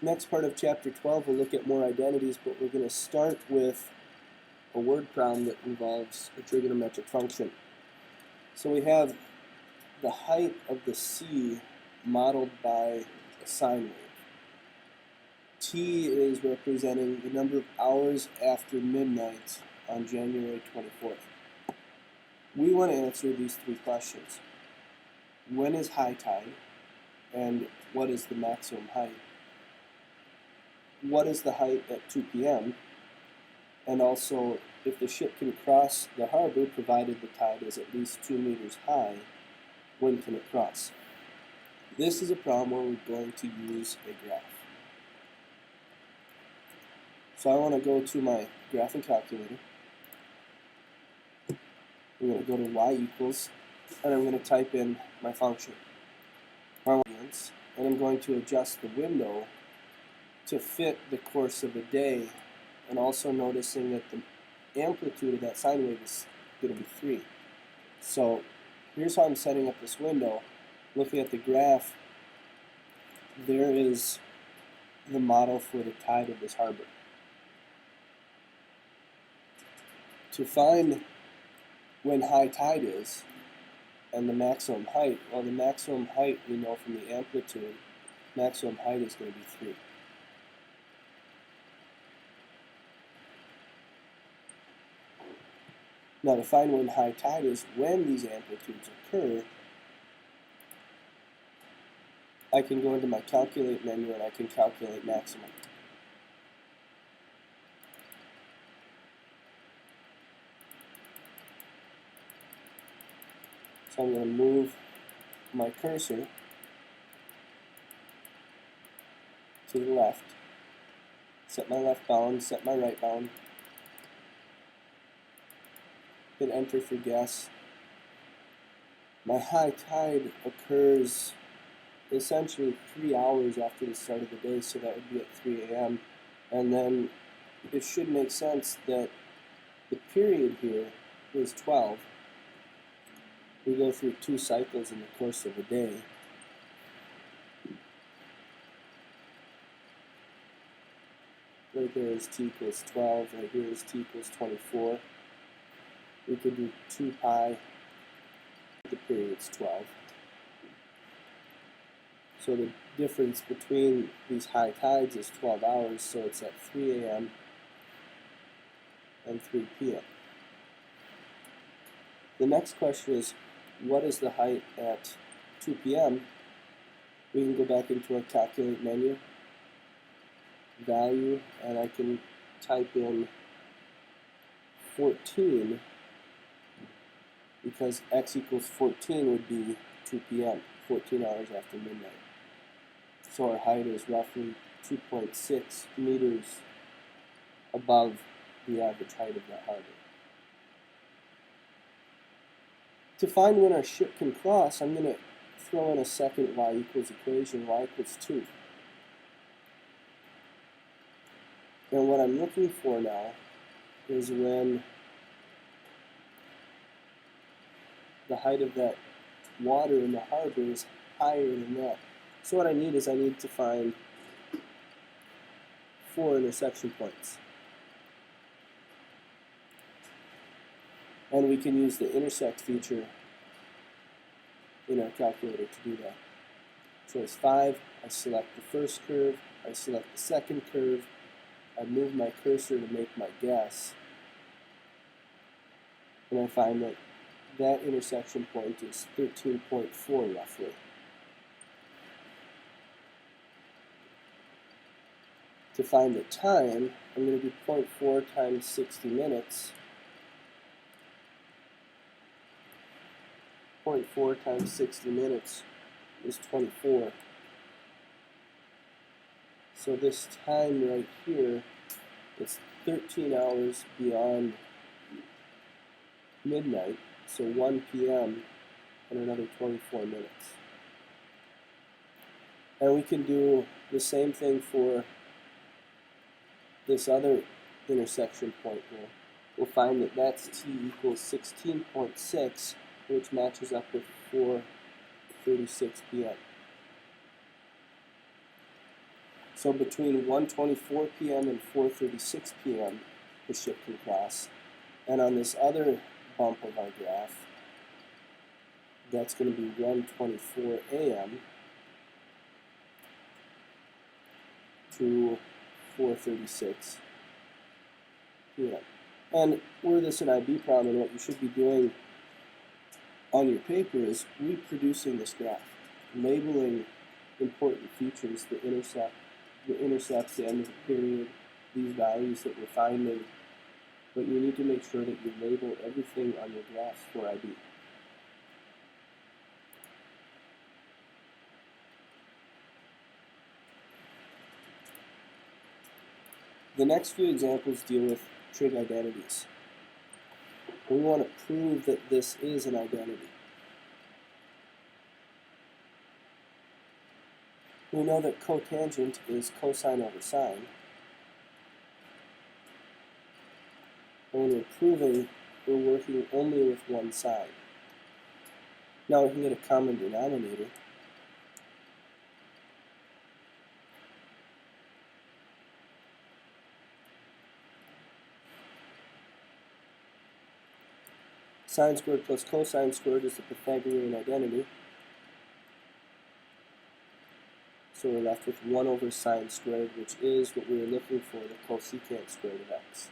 Next part of chapter 12, we'll look at more identities, but we're going to start with a word problem that involves a trigonometric function. So we have the height of the sea modeled by a sine wave. T is representing the number of hours after midnight on January 24th. We want to answer these three questions. When is high tide? And what is the maximum height? What is the height at 2 p.m.? And also, if the ship can cross the harbor, provided the tide is at least 2 meters high, when can it cross? This is a problem where we're going to use a graph. So I want to go to my graphing calculator. I'm going to go to y equals, and I'm going to type in my function, and I'm going to adjust the window to fit the course of a day, and also noticing that the amplitude of that sine wave is going to be 3. So here's how I'm setting up this window. Looking at the graph, there is the model for the tide of this harbor. To find when high tide is and the maximum height, well, the maximum height we know from the amplitude, maximum height is going to be 3. Now to find when high tide is, when these amplitudes occur, I can go into my calculate menu and I can calculate maximum. So I'm going to move my cursor to the left, set my left bound, set my right bound, hit enter for guess. My high tide occurs essentially 3 hours after the start of the day, so that would be at 3 a.m. And then it should make sense that the period here is 12. We go through 2 cycles in the course of a day. Right there is t equals 12, right here is t equals 24. We could do 2 pi, the period's 12. So the difference between these high tides is 12 hours, so it's at 3 a.m. and 3 p.m. The next question is, what is the height at 2 p.m.? We can go back into our calculate menu, value, and I can type in 14, because x equals 14 would be 2 p.m., 14 hours after midnight. So our height is roughly 2.6 meters above the average height of that harbor. To find when our ship can cross, I'm going to throw in a second y equals equation, y equals 2. And what I'm looking for now is when the height of that water in the harbor is higher than that. So what I need is I need to find 4 intersection points. And we can use the intersect feature in our calculator to do that. Choice 5, I select the first curve, I select the second curve, I move my cursor to make my guess, and I find that that intersection point is 13.4 roughly. To find the time, I'm going to do 0.4 times 60 minutes. 0.4 times 60 minutes is 24. So this time right here, it's 13 hours beyond midnight, so 1 p.m. and another 24 minutes. And we can do the same thing for this other intersection point here. We'll find that that's t equals 16.6, which matches up with 4:36 p.m. So between 1:24 p.m. and 4:36 p.m. the ship can cross. And on this other bump of our graph, that's going to be 1:24 a.m. to 4:36 p.m. And were this an IB problem, and what you should be doing on your paper is reproducing this graph, labeling important features, the intercepts, the end of the period, these values that we're finding. But you need to make sure that you label everything on your graphs for IB. The next few examples deal with trig identities. We want to prove that this is an identity. We know that cotangent is cosine over sine. And when we're proving, we're working only with one side. Now we can get a common denominator. Sine squared plus cosine squared is the Pythagorean identity. So we're left with 1 over sine squared, which is what we were looking for, the cosecant squared of x.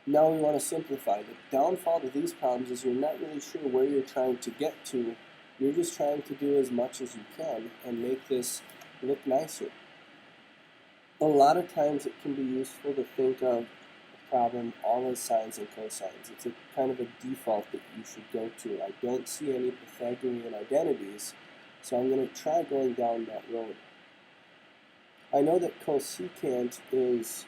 Now we want to simplify. The downfall to these problems is you're not really sure where you're trying to get to. You're just trying to do as much as you can and make this look nicer. A lot of times it can be useful to think of a problem all as sines and cosines. It's a kind of a default that you should go to. I don't see any Pythagorean identities, so I'm going to try going down that road. I know that cosecant is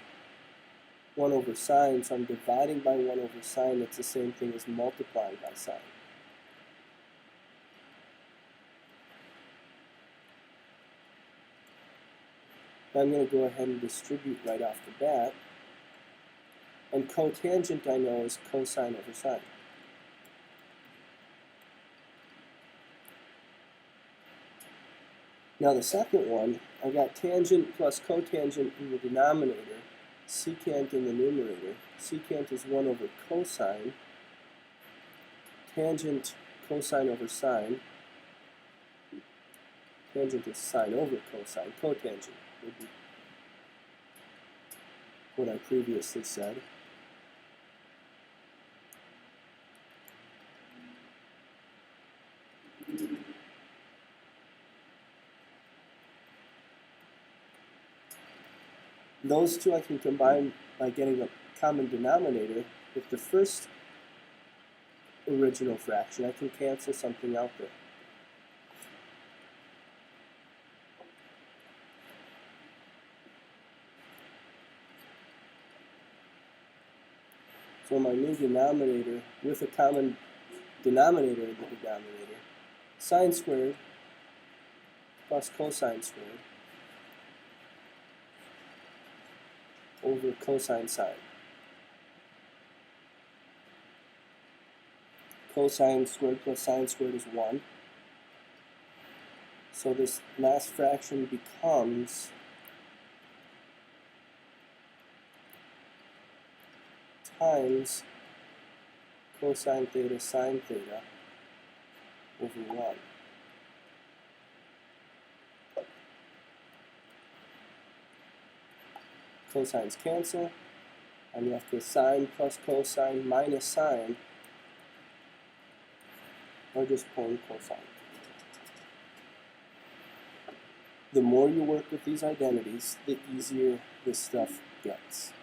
1 over sine, so I'm dividing by 1 over sine. That's the same thing as multiplying by sine. I'm going to go ahead and distribute right off the bat. And cotangent, I know, is cosine over sine. Now the second one, I got tangent plus cotangent in the denominator, secant in the numerator. Secant is 1 over cosine. Tangent, cosine over sine. Tangent is sine over cosine. Cotangent would be what I previously said. Those two I can combine by getting a common denominator. With the first original fraction, I can cancel something out there. So my new denominator, with a common denominator in the denominator, sine squared plus cosine squared over cosine sine. Cosine squared plus sine squared is 1. So this last fraction becomes times cosine theta sine theta over 1. Cosines cancel. I'm left with sine plus cosine minus sine, or just plain cosine. The more you work with these identities, the easier this stuff gets.